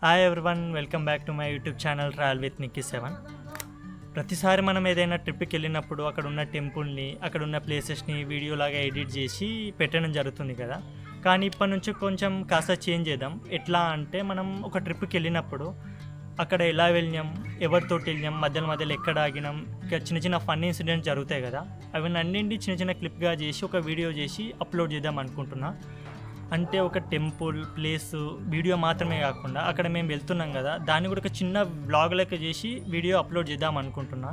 Hi everyone, welcome back to my YouTube channel travel with Nikki 7. ప్రతిసారి మనం ఏదైనా ట్రిప్కి వెళ్ళినప్పుడు అక్కడ ఉన్న టెంపుల్ని, అక్కడ ఉన్న ప్లేసెస్ని వీడియోలాగా ఎడిట్ చేసి పెట్టడం జరుగుతుంది కదా. కానీ ఇప్పటి నుంచి కొంచెం కాస్త చేంజ్ చేద్దాం. ఎట్లా అంటే, మనం ఒక ట్రిప్కి వెళ్ళినప్పుడు అక్కడ ఎలా వెళ్ళినాం, ఎవరితోటి వెళ్ళినాం, మధ్యలో ఎక్కడ ఆగినాం, ఇంకా చిన్న చిన్న ఫన్ ఇన్సిడెంట్స్ జరుగుతాయి కదా, అవి అన్నింటి చిన్న చిన్న క్లిప్గా చేసి ఒక వీడియో చేసి అప్లోడ్ చేద్దాం అనుకుంటున్నా. అంటే ఒక టెంపుల్ ప్లేస్ వీడియో మాత్రమే కాకుండా అక్కడ మేము వెళ్తున్నాం కదా, దాన్ని కూడా ఒక చిన్న వ్లాగ్ లెక్క చేసి వీడియో అప్లోడ్ చేద్దాం అనుకుంటున్నా.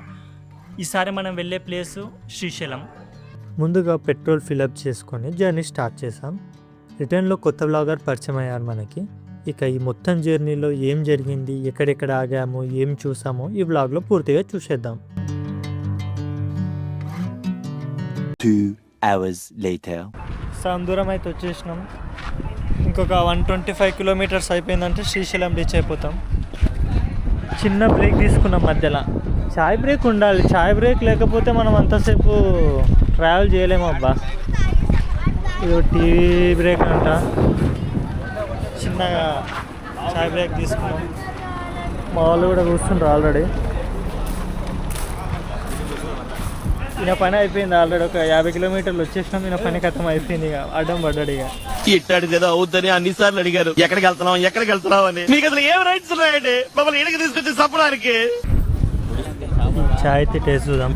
ఈసారి మనం వెళ్ళే ప్లేసు శ్రీశైలం. ముందుగా పెట్రోల్ ఫిల్అప్ చేసుకొని జర్నీ స్టార్ట్ చేసాం. రిటర్న్లో కొత్త వ్లాగర్ పరిచయం అయ్యారు మనకి. ఇక ఈ మొత్తం జర్నీలో ఏం జరిగింది, ఎక్కడెక్కడ ఆగాము, ఏం చూసామో ఈ వ్లాగ్లో పూర్తిగా చూసేద్దాం. 2 hours later. సగం దూరం అయితే వచ్చేసినాం. ఇంకొక 125 కిలోమీటర్స్ అయిపోయిందంటే శ్రీశైలం రీచ్ అయిపోతాం. చిన్న బ్రేక్ తీసుకున్నాం మధ్యలో. చాయ్ బ్రేక్ ఉండాలి, చాయ్ బ్రేక్ లేకపోతే మనం అంతసేపు ట్రావెల్ చేయలేము అబ్బా. ఇది టీ బ్రేక్ అంట. చిన్నగా చాయ్ బ్రేక్ తీసుకున్నాం. మా వాళ్ళు కూడా కూర్చుంటారు ఆల్రెడీ. ఈయన పని అయిపోయింది ఆల్రెడీ. ఒక 50 కిలోమీటర్లు వచ్చేసినాం. ఈయన పని ఖతం అయిపోయింది. ఇక అడ్డం పడ్డాడు. ఇక ఇట్టాడు కదా అవుద్దని అన్నిసార్లు అడిగారు, ఎక్కడికి వెళ్తున్నావు అని. మీకు అసలు ఏం రైట్స్ ఉన్నాయండి మమ్మల్ని ఇక్కడికి తీసుకొచ్చి చెప్పడానికి? చాయ్ అయితే టేస్ట్ చూద్దాం.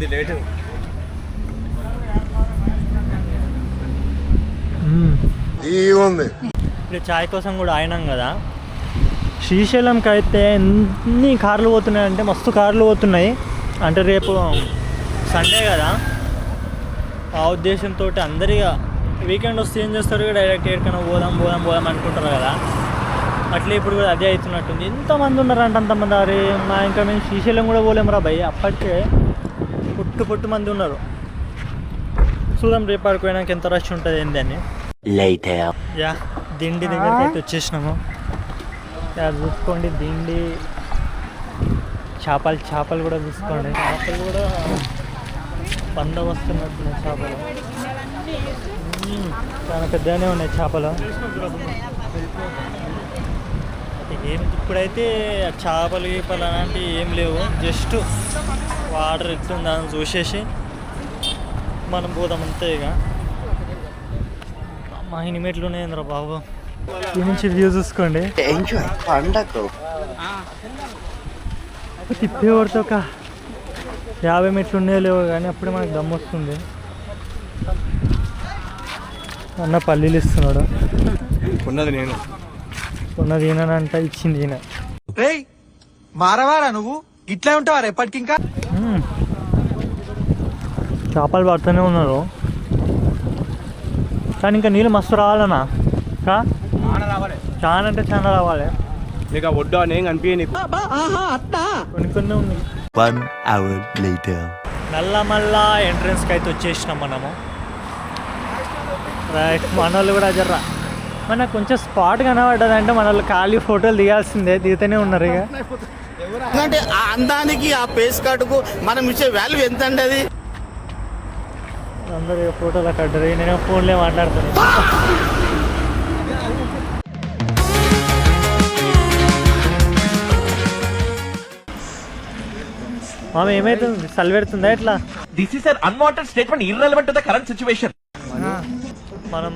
ఇప్పుడు చాయ్ కోసం కూడా అయినాం కదా. శ్రీశైలంకి అయితే ఎన్ని కార్లు పోతున్నాయంటే మస్తు కార్లు పోతున్నాయి. అంటే రేపు సండే కదా, ఆ ఉద్దేశంతో అందరిగా వీకెండ్ వస్తే ఏం చేస్తారు, డైరెక్ట్ ఎక్కడికైనా పోదాం అనుకుంటారు కదా. అట్లే ఇప్పుడు కూడా అదే అవుతున్నట్టుంది. ఎంతమంది ఉన్నారంటే అంతమంది. అరే ఇంకా మేము శ్రీశైలం కూడా పోలేము రా భయ్. అప్పటికే పుట్టు మంది ఉన్నారు. చూద్దాం రేపు ఆడుకోవడానికి ఎంత రష్ ఉంటుంది ఏంది అని. యా, దిండి దగ్గరికి అయితే వచ్చేసినాము. చూసుకోండి దిండి. చేపలు కూడా చూసుకోండి. చేపలు కూడా వస్తున్నట్టున్నాయి చేపలు. చాలా పెద్దగానే ఉన్నాయి చేపలు. ఇప్పుడైతే చేపలు అలాంటివి ఏం లేవు. జస్ట్ వాటర్ ఎట్లుందని చూసేసి మనం పోదాం అంతే. ఇక మా ఇనిమెట్లు ఉన్నాయంద్రా బాబు. ఈ నుంచి వ్యూ చూసుకోండి. తిప్పే కొడితే ఒక 50 మెట్లు ఉన్నాయో లేవో కానీ అప్పుడే మనకు దమ్ము వస్తుంది. అన్న పల్లీలు ఇస్తున్నాడు. ఉన్నది ఈయనంట, ఇచ్చింది ఈయన. మారవారా నువ్వు ఇట్లా ఉంటావా ఎప్పటికి? ఇంకా చేపలు పడుతూనే ఉన్నారు. కానీ ఇంకా నీళ్ళు మస్తు రావాలన్నా. చాలా అంటే చాలా రావాలి. నీకు ఒడ్డు అని కనిపించని కొన్ని ఉన్నాయి. 1 hour later. నల్లమల్ల ఎంట్రన్స్కి అయితే వచ్చేసినాం మనము. రైట్, మన వాళ్ళు కూడా జర్రా మనకు కొంచెం స్పాట్ కనబడ్డదంటే మన వాళ్ళు ఖాళీ ఫోటోలు దిగాల్సిందే. దిగుతూనే ఉన్నారు. ఇక అంటే ఆ అందానికి ఆ పేస్ కార్డుకు మనం ఇచ్చే వాల్యూ ఎంత అండి? అది అందరూ ఫోటోలు కట్టరు. నేను ఫోన్లే మాట్లాడుతున్నాను. మామ ఏమైతుంది, సల్వెడుతుందా ఎట్లా? This is an unwanted statement, irrelevant to the current situation. మనం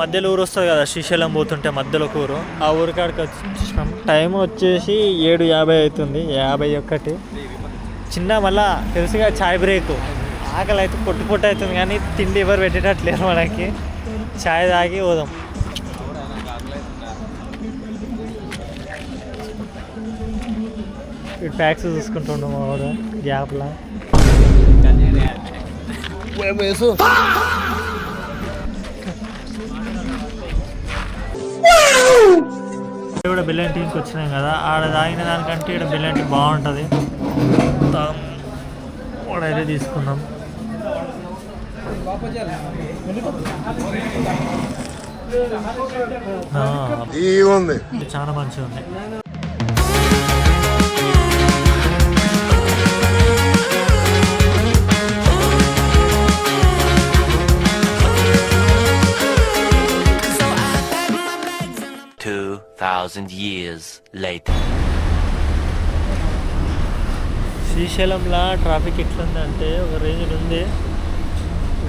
మధ్యలో ఊరు వస్తుంది కదా, శ్రీశైలం పోతుంటే మధ్యలో ఒక ఊరు. ఆ ఊరి కాడికి వచ్చేసినాం. టైం వచ్చేసి 7:50 అవుతుంది. 51. చిన్న మళ్ళా తెలుసుగా చాయ్ బ్రేక్. ఆకలి అయితే పొట్టు అవుతుంది కానీ తిండి ఎవరు పెట్టేటట్లేరు మనకి. చాయ్ తాగి పోదాం. ఇటు ట్యాక్స్ చూసుకుంటుండం వాడు గ్యాప్లా. కూడా బెల్లం టీకి వచ్చినాం కదా, ఆడ తాగిన దానికంటే ఇక్కడ బెల్లం టీ బాగుంటుంది. వాడైతే తీసుకున్నాం. చాలా మంచిగా ఉంది. 2,000 years later. శ్రీశైలంలో ట్రాఫిక్ ఎట్లుందంటే ఒక రేంజ్ ఉంది.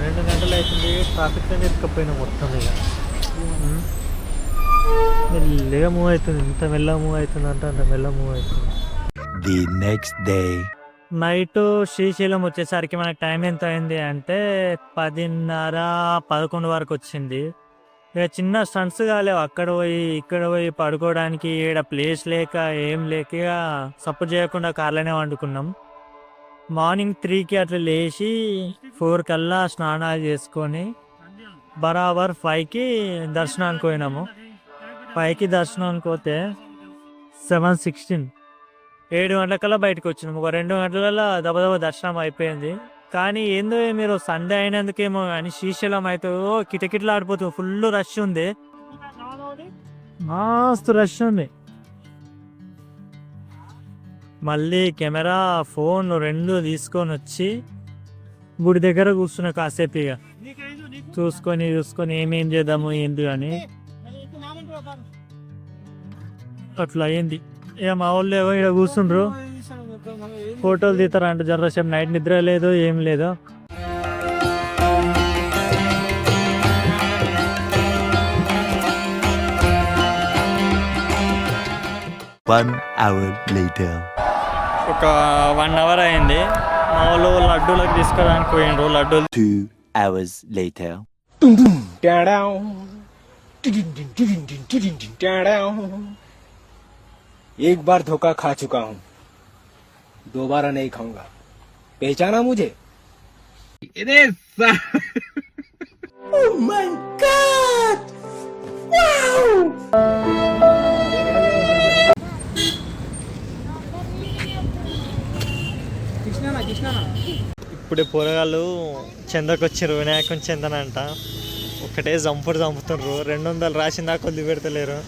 2 గంటలు అవుతుంది ట్రాఫిక్తో ఇరుక్కపోయినా మొత్తం ఇక మెల్లగా మూవ్ అవుతుంది. ఇంత మెల్లగా మూవ్ అవుతుంది అంటే అంత మెల్లగా మూవ్ అవుతుంది. The next day. Night Srisailam వచ్చేసరికి మనకి టైం ఎంత అయింది అంటే 10:30-11 వరకు వచ్చింది. ఇక చిన్న స్టంట్స్ కాలేవు, అక్కడ పోయి ఇక్కడ పోయి పడుకోవడానికి ఈడ ప్లేస్ లేక ఏం లేక ఇక సపోర్ట్ చేయకుండా కార్లోనే వండుకున్నాం. మార్నింగ్ 3కి అట్లా లేచి 4 కల్లా స్నానాలు చేసుకొని బరాబర్ 5కి దర్శనానికి పోయినాము. 5కి దర్శనానికి పోతే 7:16 7 గంటలకల్లా బయటకు వచ్చినాము. ఒక 2 గంటలలో దబదబ దర్శనం అయిపోయింది. కానీ ఏందో మీరు సండే అయినందుకేమో కానీ శ్రీశైలం అయితే కిటకిటలు ఆడిపోతుంది. ఫుల్ రష్ ఉంది, మస్తు రష్ ఉంది. మళ్ళీ కెమెరా ఫోన్ 2 తీసుకొని వచ్చి గుడి దగ్గర కూర్చున్నా కాసేపు ఇక చూసుకొని ఏమేం చేద్దాము ఏంది అని అట్లా అయింది. ఇక మా వాళ్ళు ఏవో ఇక్కడ కూర్చుండ్రు, ఫోటోలు తీస్తారంట. జర్రసేపు నైట్ నిద్ర లేదు ఏం లేదు. One hour later. ఒక 1 అవర్ అయింది. మా వాళ్ళు లడ్డూలకు తీసుకోవడానికి పోయిండ్రు. లడ్డూలు 2 hours later. एक बार धोखा खा चुका हूँ, दोबारा नहीं खाऊंगा. पहचाना मुझे? Oh my God! Wow! ఇప్పుడు పోరగాళ్ళు చందకొచ్చారు. వినాయకుని చందనంట ఒక్కటే చంపుతున్నారు. 200 రాసిన దాకా కొద్ది పెడతలేరు.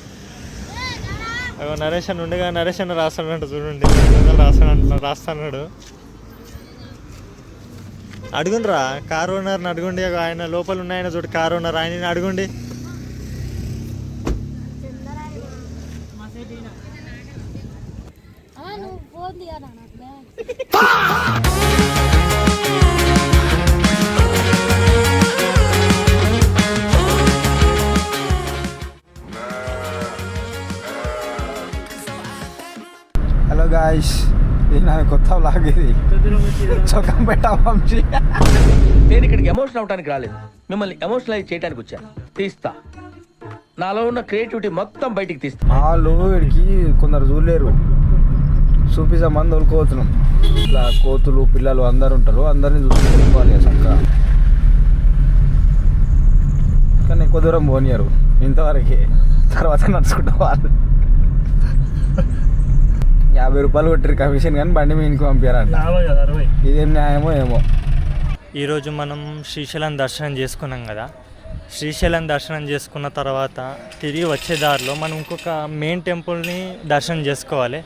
నరేష్ అని ఉండగా నరేష్ అన్న రాస్తాడంట చూడండి. 200 రాస్తాడు. అడుగుండ్రా కారు ఓనర్ని అడుగుండి. ఆయన లోపల ఉన్న ఆయన చూడు కారు ఓనర్, ఆయన అడుగుండి. హలో గాయ్స్, ఇది నా కొత్త వ్లాగ్. ఇది చొక్కంపేట వంశీ. నేను ఇక్కడికి ఎమోషనల్ అవడానికి రాలేదు, మిమ్మల్ని ఎమోషనలైజ్ చేయడానికి వచ్చాను. తీస్తా, నాలో ఉన్న క్రియేటివిటీ మొత్తం బయటికి తీస్తా. వాళ్ళు వీడికి కొందరు చూడలేరు, చూపిస్తామని తోలుకోతున్నాం. ఇట్లా కోతులు పిల్లలు అందరు ఉంటారు, అందరినీ చూసుకోవాలి చక్కగా. కానీ ఎక్కువ దూరం పోనీయరు ఇంతవరకే, తర్వాత నడుచుకుంటా వాళ్ళు. 50 రూపాయలు కొట్టిరు కమిషన్, కానీ బండి మీ ఇంటికి పంపారంట. ఇదేం న్యాయమో ఏమో. ఈరోజు మనం శ్రీశైలం దర్శనం చేసుకున్నాం కదా. శ్రీశైలం దర్శనం చేసుకున్న తర్వాత తిరిగి వచ్చే దారిలో మనం ఇంకొక మెయిన్ టెంపుల్ని దర్శనం చేసుకోవాలి.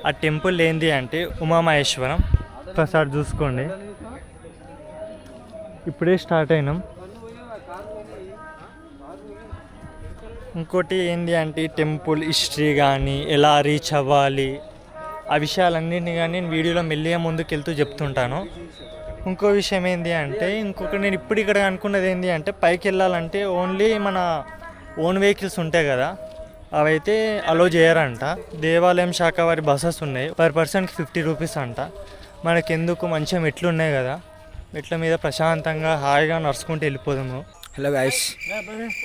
ఆ టెంపుల్ ఏంటి అంటే ఉమామహేశ్వరం. ఒకసారి చూసుకోండి, ఇప్పుడే స్టార్ట్ అయినాం. ఇంకోటి ఏంటి అంటే టెంపుల్ హిస్టరీ కానీ ఎలా రీచ్ అవ్వాలి ఆ విషయాలన్నింటినీ కానీ నేను వీడియోలో మెల్లిగా ముందుకెళ్తూ చెప్తుంటాను. ఇంకో విషయం ఏంటి అంటే నేను ఇప్పుడు ఇక్కడ అనుకున్నది ఏంటి అంటే పైకి వెళ్ళాలంటే ఓన్లీ మన ఓన్ వెహికల్స్ ఉంటాయి కదా, అవైతే అలో చేయరంట. దేవాలయం శాఖ వారి బస్సెస్ ఉన్నాయి, పర్ పర్సన్కి 50 రూపీస్ అంట. మనకెందుకు, మంచిగా మెట్లు ఉన్నాయి కదా, మెట్ల మీద ప్రశాంతంగా హాయిగా నడుచుకుంటూ వెళ్ళిపోదాము. హలో గాయ్స్,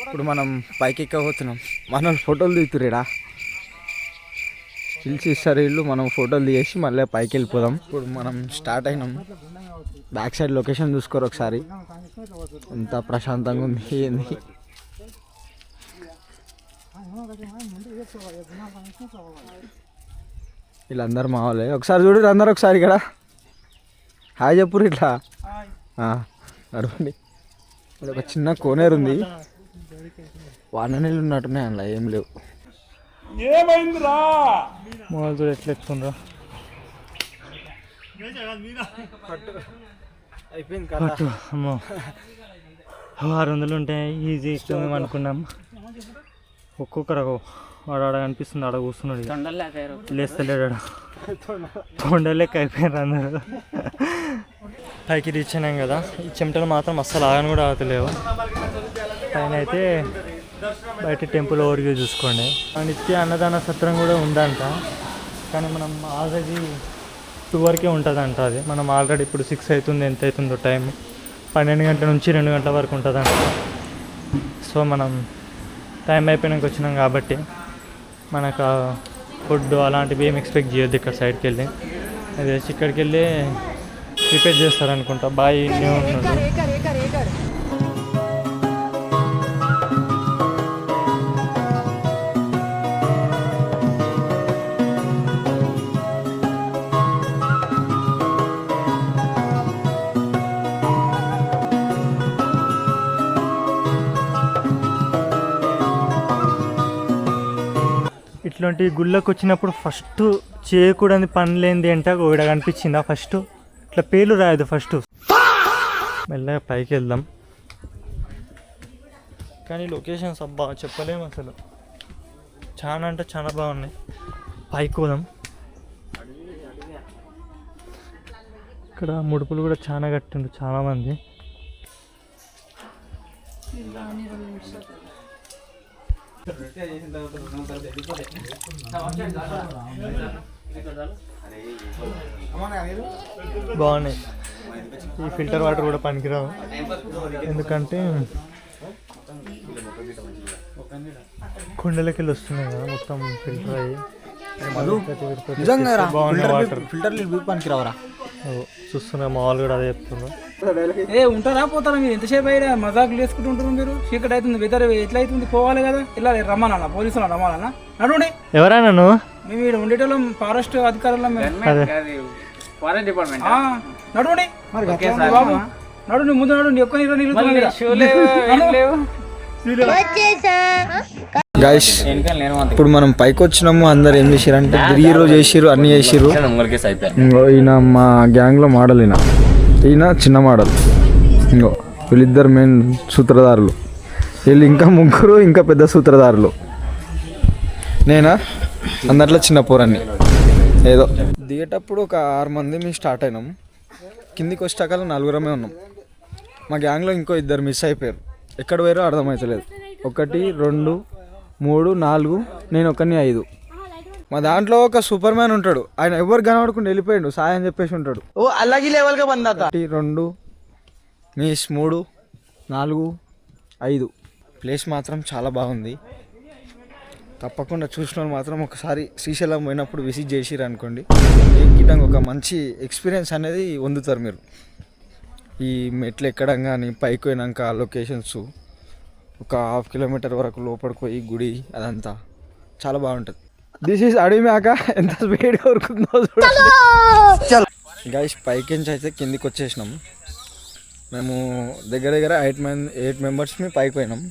ఇప్పుడు మనం పైకి ఎక్కబోతున్నాం. మన ఫోటోలు దిగుతురేడా, హిల్స్ ఇస్తారు వీళ్ళు. మనం ఫోటోలు తీసి మళ్ళీ పైకి వెళ్ళిపోదాం. ఇప్పుడు మనం స్టార్ట్ అయినాం. బ్యాక్ సైడ్ లొకేషన్ చూసుకోరు ఒకసారి, ఎంత ప్రశాంతంగా ఉంది ఏంది. వీళ్ళందరూ మా వాళ్ళే. ఒకసారి చూడు అందరు ఒకసారి ఇక్కడ హాయ్ చెప్పురు. ఇట్లా అడగండి. ఇది ఒక చిన్న కోనేరు ఉంది, వాన నీళ్ళు ఉన్నట్టున్నాయి, అందులో ఏం లేవు. మొదలు ఎట్లా ఎక్కుతుండ్రా అయిపోయింది పట్టు. అమ్మో 600 ఉంటాయి ఈజీ ఎక్కుతాం అనుకున్నాం. ఒక్కొక్కరు వాడు ఆడ కనిపిస్తుంది, ఆడ కూర్చున్నాడు ఇక. లేస్తలేడు, తొండలేక అయిపోయారు అందరు. పైకి రీచ్ అయినాం కదా, ఈ చెమటలు మాత్రం అస్సలు ఆగని కూడా ఆగలేవు. పైన అయితే బయట టెంపుల్ ఓవర్వ్యూ చూసుకోండి. నిత్య అన్నదాన సత్రం కూడా ఉందంట, కానీ మనం ఆల్రెడీ 2 వరకే ఉంటుందంట. అది మనం ఆల్రెడీ ఇప్పుడు 6 అవుతుంది, ఎంత అవుతుందో టైం, 12 గంటల నుంచి 2 గంటల వరకు ఉంటుందంట. సో మనం టైం అయిపోయినాక వచ్చినాం కాబట్టి మనకు ఫుడ్ అలాంటివి ఏం ఎక్స్పెక్ట్ చేయొద్దు ఇక్కడ సైడ్కి వెళ్ళి. అది ఇక్కడికి వెళ్ళి ప్రిపేర్ చేస్తారనుకుంటా. బాయ్ ఉన్నాడు. ఇట్లాంటి గుళ్ళకి వచ్చినప్పుడు ఫస్ట్ చేయకూడని పనులేంది అంటే ఒకటి కనిపించిందా, ఫస్ట్ ఇట్లా పేర్లు రాయదు. ఫస్ట్ మెల్లగా పైకి వెళ్దాం. కానీ లొకేషన్స్ అబ్బా చెప్పలేము అసలు, చాలా అంటే చాలా బాగున్నాయి. పైకి పోదాం. ఇక్కడ ముడుపులు కూడా చాలా కట్టిండ్రు చాలామంది. బాగున్నాయి. ఈ ఫిల్టర్ వాటర్ కూడా పనికిరావు, ఎందుకంటే కుండలకి వెళ్ళి వస్తున్నాయి కదా మొత్తం ఫిల్టర్ అయ్యి. బాగున్నాయి వాటర్. ఫిల్టర్ పనికి రావరా? చూస్తున్నా మా వాళ్ళు కూడా అదే చెప్తున్నారు. ఉంటారా పోతారా మీరు? ఎంతసేపు అయినా మజాకులు వేసుకుంటుంటారు మీరు. చీకటి అవుతుంది, వెదర్ ఎట్లా అవుతుంది, పోవాలి కదా. ఇలా రమ్మన్నా, పోలీసులు రమ్మాలన్నా. నడుండి. ఎవరైనా నువ్వు? మేము ఇక్కడ ఉండేటోళ్ళం, ఫారెస్ట్ అధికారులు. Forest department. నడుండి బాబు, నడు. ముందు నడు. ఎక్కువ గైస్ ఇప్పుడు మనం పైకి వచ్చినాము. అందరు ఏం చేసారు అంటే డ్రీరో చేసిర్రు, అన్ని చేసిర్రు. ఇంకో ఈయన మా గ్యాంగ్లో మోడల్, ఈయన చిన్న మోడల్. ఇంకో వీళ్ళిద్దరు మెయిన్ సూత్రధారులు. వీళ్ళు ఇంకా 3 ఇంకా పెద్ద సూత్రధారులు. నేనా అందట్లో చిన్న పోరాన్ని. ఏదో దిగేటప్పుడు ఒక 6 మంది మేము స్టార్ట్ అయినాం. కిందికి వచ్చాక 4 ఉన్నాం. మా గ్యాంగ్లో ఇంకో 2 మిస్ అయిపోయారు. ఎక్కడ పోయారో అర్థమవుతలేదు. 1 2 3 4, నేను ఒకరిని 5. మా దాంట్లో ఒక సూపర్ మ్యాన్ ఉంటాడు. ఆయన ఎవరు కనబడకుండా వెళ్ళిపోయాడు, సాయం చెప్పేసి ఉంటాడు. 1 2 మిస్ 3 4 5. ప్లేస్ మాత్రం చాలా బాగుంది. తప్పకుండా చూసిన వాళ్ళు మాత్రం ఒకసారి శ్రీశైలం పోయినప్పుడు విజిట్ చేసిరు అనుకోండి, ఎక్కిటానికి ఒక మంచి ఎక్స్పీరియన్స్ అనేది పొందుతారు మీరు. ఈ మెట్లు ఎక్కడం కానీ, పైకి పోయినాక లొకేషన్స్, ఒక 1/2 కిలోమీటర్ వరకు లోపలికి పోయి గుడి, అదంతా చాలా బాగుంటుంది. దిస్ ఈజ్ అడవి మేక, ఎంత స్పీడ్గా ఉరుకుందో గైస్. పైకి నుంచి అయితే కిందికి వచ్చేసినాం. మేము దగ్గర 8 మెంబర్స్ని పైకి పోయినాం.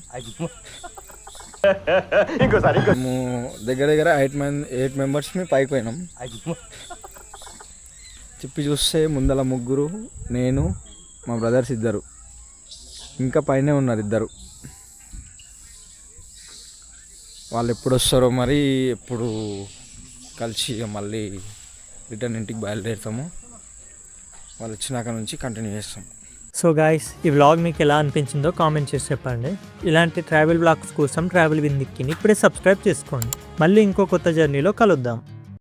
మేము దగ్గర 8 మెంబర్స్ని పైకి పోయినాం. చెప్పి చూస్తే ముందల 3, నేను, మా బ్రదర్స్ 2, ఇంకా పైనే ఉన్నారు 2. వాళ్ళు ఎప్పుడు వస్తారో మరి, ఎప్పుడు కలిసి మళ్ళీ రిటర్న్ ఇంటికి బయలుదేరుతాము. వాళ్ళు వచ్చినాక నుంచి కంటిన్యూ చేస్తాం. సో గాయ్స్, ఈ వ్లాగ్ మీకు ఎలా అనిపించిందో కామెంట్ చేసి చెప్పండి. ఇలాంటి ట్రావెల్ వ్లాగ్స్ కోసం ట్రావెల్ విత్ నిక్కీని ఇప్పుడే సబ్స్క్రైబ్ చేసుకోండి. మళ్ళీ ఇంకో కొత్త జర్నీలో కలుద్దాం.